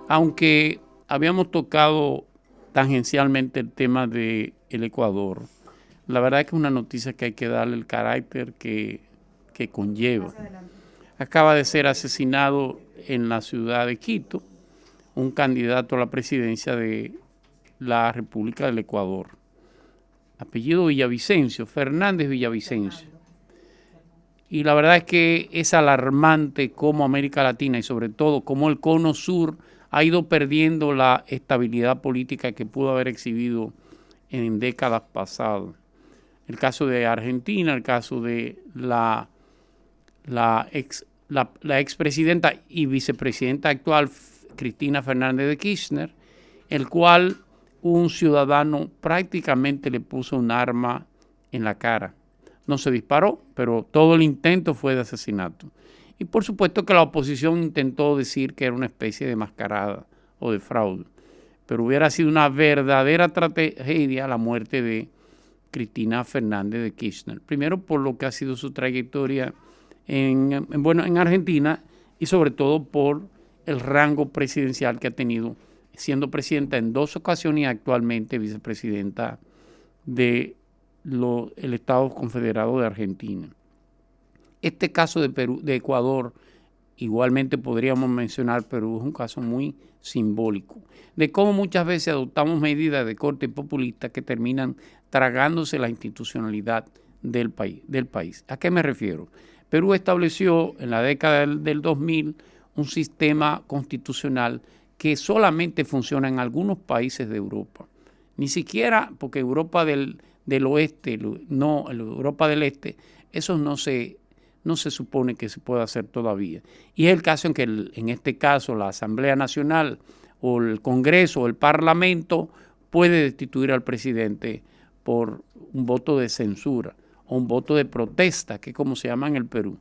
Aunque habíamos tocado tangencialmente el tema del Ecuador, la verdad es que es una noticia que hay que darle el carácter que conlleva. Acaba de ser asesinado en la ciudad de Quito un candidato a la presidencia de la República del Ecuador. Apellido Villavicencio, Fernández Villavicencio. Y la verdad es que es alarmante cómo América Latina y sobre todo cómo el Cono Sur ha ido perdiendo la estabilidad política que pudo haber exhibido en décadas pasadas. El caso de Argentina, el caso de la expresidenta y vicepresidenta actual, Cristina Fernández de Kirchner, el cual un ciudadano prácticamente le puso un arma en la cara. No se disparó, pero todo el intento fue de asesinato. Y por supuesto que la oposición intentó decir que era una especie de mascarada o de fraude. Pero hubiera sido una verdadera tragedia la muerte de Cristina Fernández de Kirchner. Primero por lo que ha sido su trayectoria en Argentina y sobre todo por el rango presidencial que ha tenido, siendo presidenta en 2 ocasiones y actualmente vicepresidenta del Estado Confederado de Argentina. Este caso de Perú, de Ecuador, igualmente podríamos mencionar Perú, es un caso muy simbólico de cómo muchas veces adoptamos medidas de corte populista que terminan tragándose la institucionalidad del país. ¿A qué me refiero? Perú estableció en la década del 2000 un sistema constitucional que solamente funciona en algunos países de Europa. Ni siquiera porque Europa del oeste, no, Europa del este, eso no se supone que se pueda hacer todavía. Y es el caso en que en este caso la Asamblea Nacional o el Congreso o el Parlamento puede destituir al presidente por un voto de censura o un voto de protesta, que es como se llama en el Perú.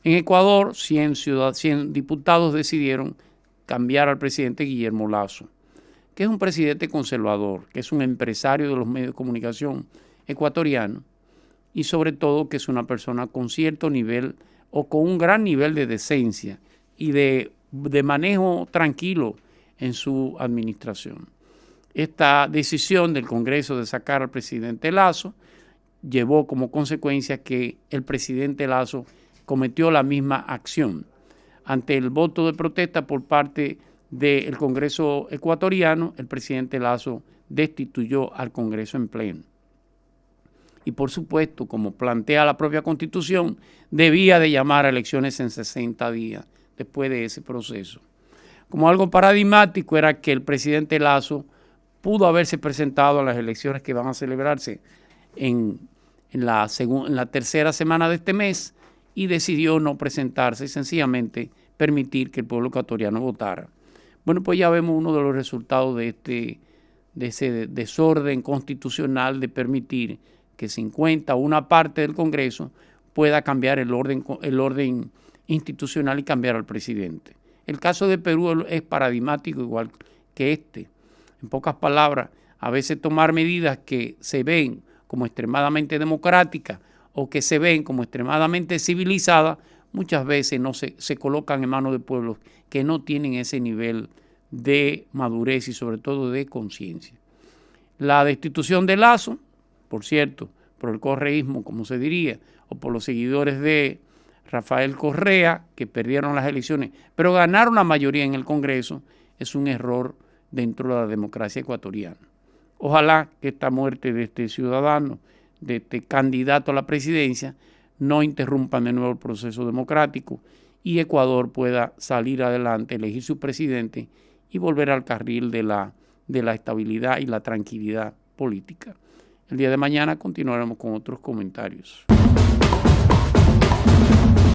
En Ecuador, 100 diputados decidieron cambiar al presidente Guillermo Lasso, que es un presidente conservador, que es un empresario de los medios de comunicación ecuatoriano y sobre todo que es una persona con cierto nivel o con un gran nivel de decencia y de manejo tranquilo en su administración. Esta decisión del Congreso de sacar al presidente Lasso llevó como consecuencia que el presidente Lasso cometió la misma acción. Ante el voto de protesta por parte del Congreso ecuatoriano, el presidente Lasso destituyó al Congreso en pleno. Y por supuesto, como plantea la propia Constitución, debía de llamar a elecciones en 60 días después de ese proceso. Como algo paradigmático era que el presidente Lasso pudo haberse presentado a las elecciones que van a celebrarse en la tercera semana de este mes y decidió no presentarse y sencillamente permitir que el pueblo ecuatoriano votara. Bueno, pues ya vemos uno de los resultados de ese desorden constitucional de permitir que 50 o una parte del Congreso pueda cambiar el orden institucional y cambiar al presidente. El caso de Perú es paradigmático igual que este. En pocas palabras, a veces tomar medidas que se ven como extremadamente democráticas o que se ven como extremadamente civilizadas, muchas veces no se colocan en manos de pueblos que no tienen ese nivel de madurez y sobre todo de conciencia. La destitución de Lasso, por cierto, por el correísmo, como se diría, o por los seguidores de Rafael Correa, que perdieron las elecciones, pero ganaron la mayoría en el Congreso, es un error dentro de la democracia ecuatoriana. Ojalá que esta muerte de este ciudadano, de este candidato a la presidencia, no interrumpan de nuevo el proceso democrático y Ecuador pueda salir adelante, elegir su presidente y volver al carril de la estabilidad y la tranquilidad política. El día de mañana continuaremos con otros comentarios.